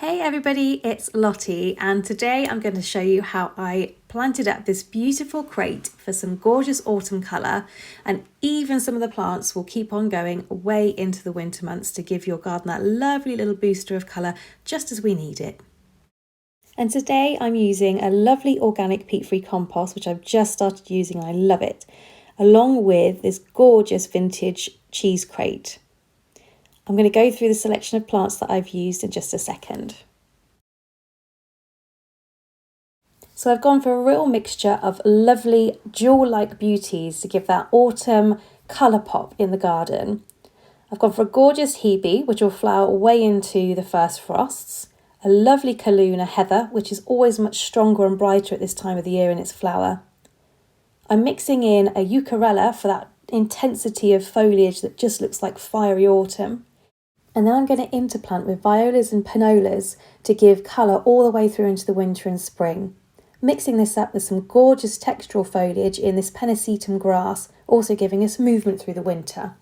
Hey everybody, it's Lottie, and today I'm going to show you how I planted up this beautiful crate for some gorgeous autumn colour, and even some of the plants will keep on going way into the winter months to give your garden that lovely little booster of colour just as we need it. And today I'm using a lovely organic peat-free compost, which I've just started using and I love it, along with this gorgeous vintage cheese crate. I'm going to go through the selection of plants that I've used in just a second. So I've gone for a real mixture of lovely jewel-like beauties to give that autumn colour pop in the garden. I've gone for a gorgeous hebe, which will flower way into the first frosts, a lovely Kaluna heather, which is always much stronger and brighter at this time of the year in its flower. I'm mixing in a eucharella for that intensity of foliage that just looks like fiery autumn. And then I'm going to interplant with violas and panolas to give colour all the way through into the winter and spring. Mixing this up with some gorgeous textural foliage in this pennisetum grass, also giving us movement through the winter.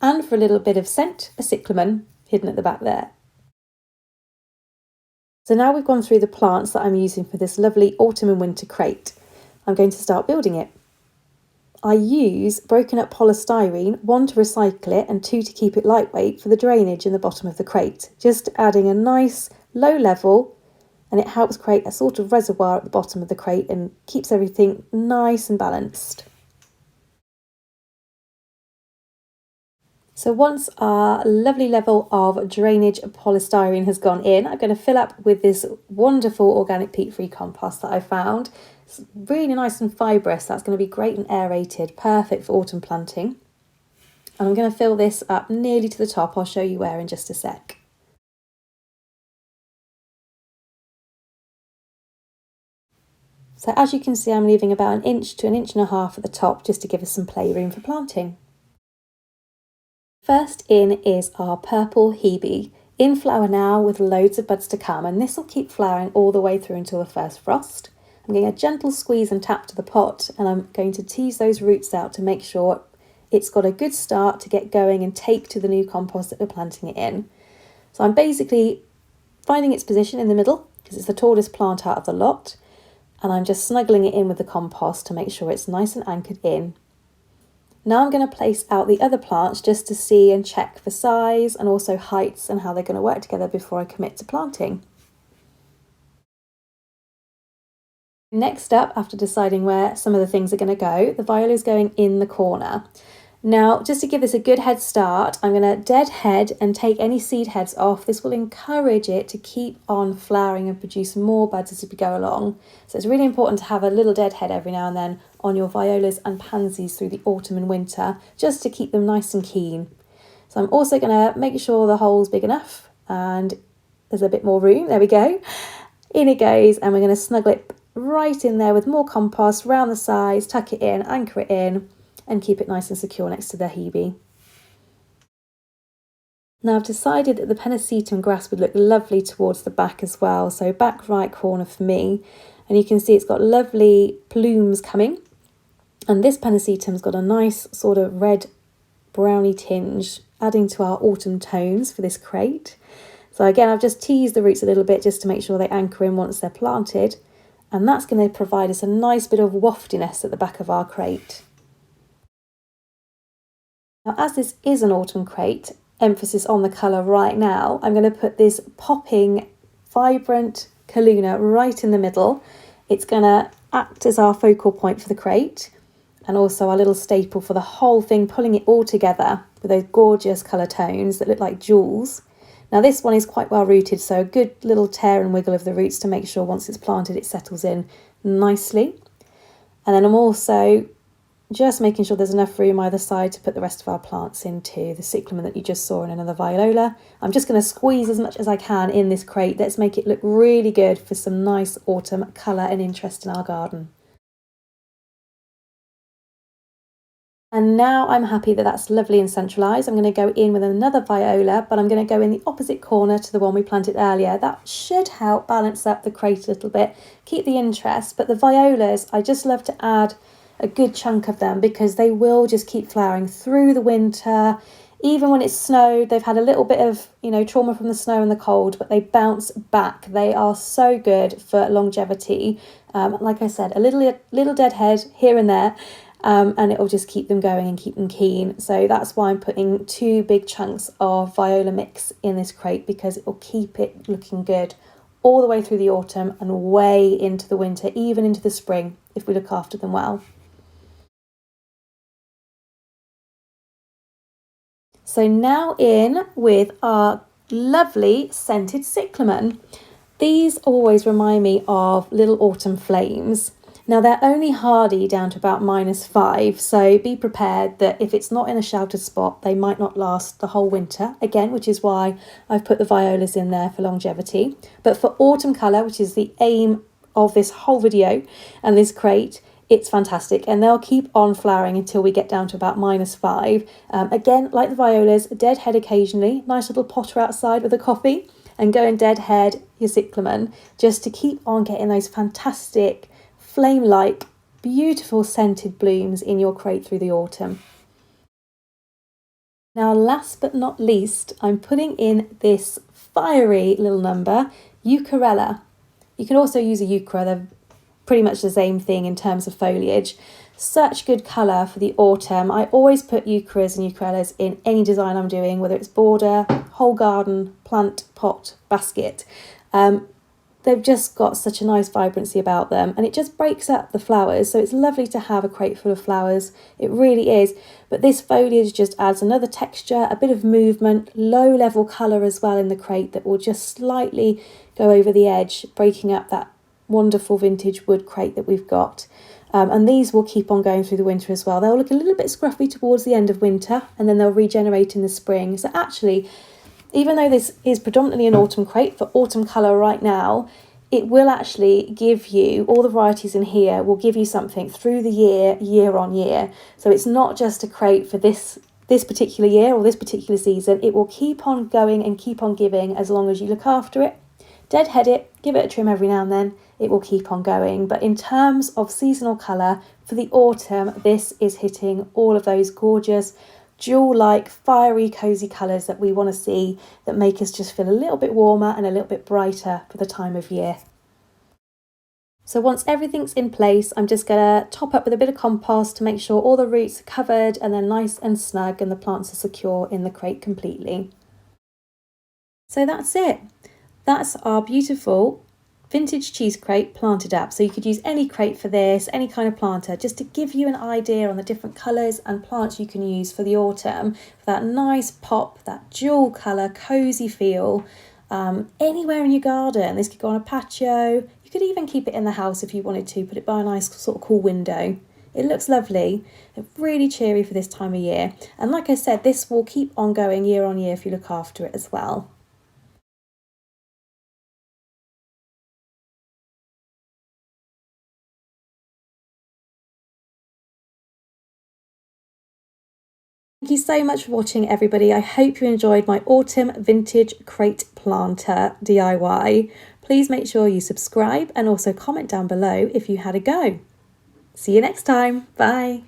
And for a little bit of scent, a cyclamen hidden at the back there. So now we've gone through the plants that I'm using for this lovely autumn and winter crate. I'm going to start building it. I use broken up polystyrene, 1 to recycle it and 2 to keep it lightweight for the drainage in the bottom of the crate. Just adding a nice low level, and it helps create a sort of reservoir at the bottom of the crate and keeps everything nice and balanced. So once our lovely level of drainage polystyrene has gone in, I'm going to fill up with this wonderful organic peat-free compost that I found. It's really nice and fibrous. That's going to be great and aerated, perfect for autumn planting. And I'm going to fill this up nearly to the top. I'll show you where in just a sec. So as you can see, I'm leaving about 1 inch to 1.5 inches at the top just to give us some playroom for planting. First in is our purple hebe, in flower now with loads of buds to come, and this will keep flowering all the way through until the first frost. I'm getting a gentle squeeze and tap to the pot, and I'm going to tease those roots out to make sure it's got a good start to get going and take to the new compost that we're planting it in. So I'm basically finding its position in the middle because it's the tallest plant out of the lot, and I'm just snuggling it in with the compost to make sure it's nice and anchored in. Now I'm going to place out the other plants just to see and check for size and also heights and how they're going to work together before I commit to planting. Next up, after deciding where some of the things are going to go, the viola is going in the corner. Now, just to give this a good head start, I'm going to deadhead and take any seed heads off. This will encourage it to keep on flowering and produce more buds as we go along. So it's really important to have a little deadhead every now and then on your violas and pansies through the autumn and winter, just to keep them nice and keen. So I'm also going to make sure the hole's big enough and there's a bit more room. There we go. In it goes, and we're going to snuggle it right in there with more compost round the sides, tuck it in, anchor it in, and keep it nice and secure next to the hebe. Now I've decided that the pennisetum grass would look lovely towards the back as well, so back right corner for me, and you can see it's got lovely plumes coming, and this pennisetum's got a nice sort of red browny tinge, adding to our autumn tones for this crate. So again, I've just teased the roots a little bit just to make sure they anchor in once they're planted, and that's going to provide us a nice bit of waftiness at the back of our crate. Now, as this is an autumn crate, emphasis on the colour right now, I'm going to put this popping, vibrant Kaluna right in the middle. It's going to act as our focal point for the crate and also our little staple for the whole thing, pulling it all together with those gorgeous colour tones that look like jewels. Now this one is quite well rooted, so a good little tear and wiggle of the roots to make sure once it's planted it settles in nicely. And then I'm also just making sure there's enough room either side to put the rest of our plants into. The cyclamen that you just saw in another viola. I'm just going to squeeze as much as I can in this crate. Let's make it look really good for some nice autumn colour and interest in our garden. And now I'm happy that that's lovely and centralised. I'm going to go in with another viola, but I'm going to go in the opposite corner to the one we planted earlier. That should help balance up the crate a little bit, keep the interest. But the violas, I just love to add a good chunk of them because they will just keep flowering through the winter Even when it's snowed, they've had a little bit of, trauma from the snow and the cold, but they bounce back. They are so good for longevity. Like I said, a little dead head here and there, and it will just keep them going and keep them keen. So that's why I'm putting 2 big chunks of viola mix in this crate, because it will keep it looking good all the way through the autumn and way into the winter, even into the spring, if we look after them well. So now in with our lovely scented cyclamen. These always remind me of little autumn flames. Now they're only hardy down to about -5, so be prepared that if it's not in a sheltered spot, they might not last the whole winter, again, which is why I've put the violas in there for longevity. But for autumn colour, which is the aim of this whole video and this crate, it's fantastic, and they'll keep on flowering until we get down to about -5. Again, like the violas, dead head occasionally, nice little potter outside with a coffee, and go and dead head your cyclamen, just to keep on getting those fantastic flame-like, beautiful scented blooms in your crate through the autumn. Now, last but not least, I'm putting in this fiery little number, Euchorella. You can also use a euchra, they're pretty much the same thing in terms of foliage. Such good colour for the autumn. I always put euchras and euchorellas in any design I'm doing, whether it's border, whole garden, plant, pot, basket. They've just got such a nice vibrancy about them, and it just breaks up the flowers. So it's lovely to have a crate full of flowers. It really is. But this foliage just adds another texture, a bit of movement, low level colour as well in the crate that will just slightly go over the edge, breaking up that wonderful vintage wood crate that we've got. And these will keep on going through the winter as well. They'll look a little bit scruffy towards the end of winter, and then they'll regenerate in the spring. So actually, even though this is predominantly an autumn crate for autumn colour right now, it will actually give you, all the varieties in here will give you something through the year on year. So it's not just a crate for this particular year or this particular season. It will keep on going and keep on giving as long as you look after it. Deadhead it, give it a trim every now and then, it will keep on going. But in terms of seasonal colour, for the autumn, this is hitting all of those gorgeous jewel-like, fiery, cosy colours that we want to see, that make us just feel a little bit warmer and a little bit brighter for the time of year. So once everything's in place, I'm just going to top up with a bit of compost to make sure all the roots are covered and they're nice and snug and the plants are secure in the crate completely. So that's it. That's our beautiful vintage cheese crate planted up. So you could use any crate for this, any kind of planter, just to give you an idea on the different colours and plants you can use for the autumn, for that nice pop, that dual colour, cosy feel, anywhere in your garden. This could go on a patio. You could even keep it in the house if you wanted to, put it by a nice sort of cool window. It looks lovely, really cheery for this time of year. And like I said, this will keep on going year on year if you look after it as well. Thank you so much for watching, everybody. I hope you enjoyed my autumn vintage crate planter DIY. Please make sure you subscribe and also comment down below if you had a go. See you next time. Bye.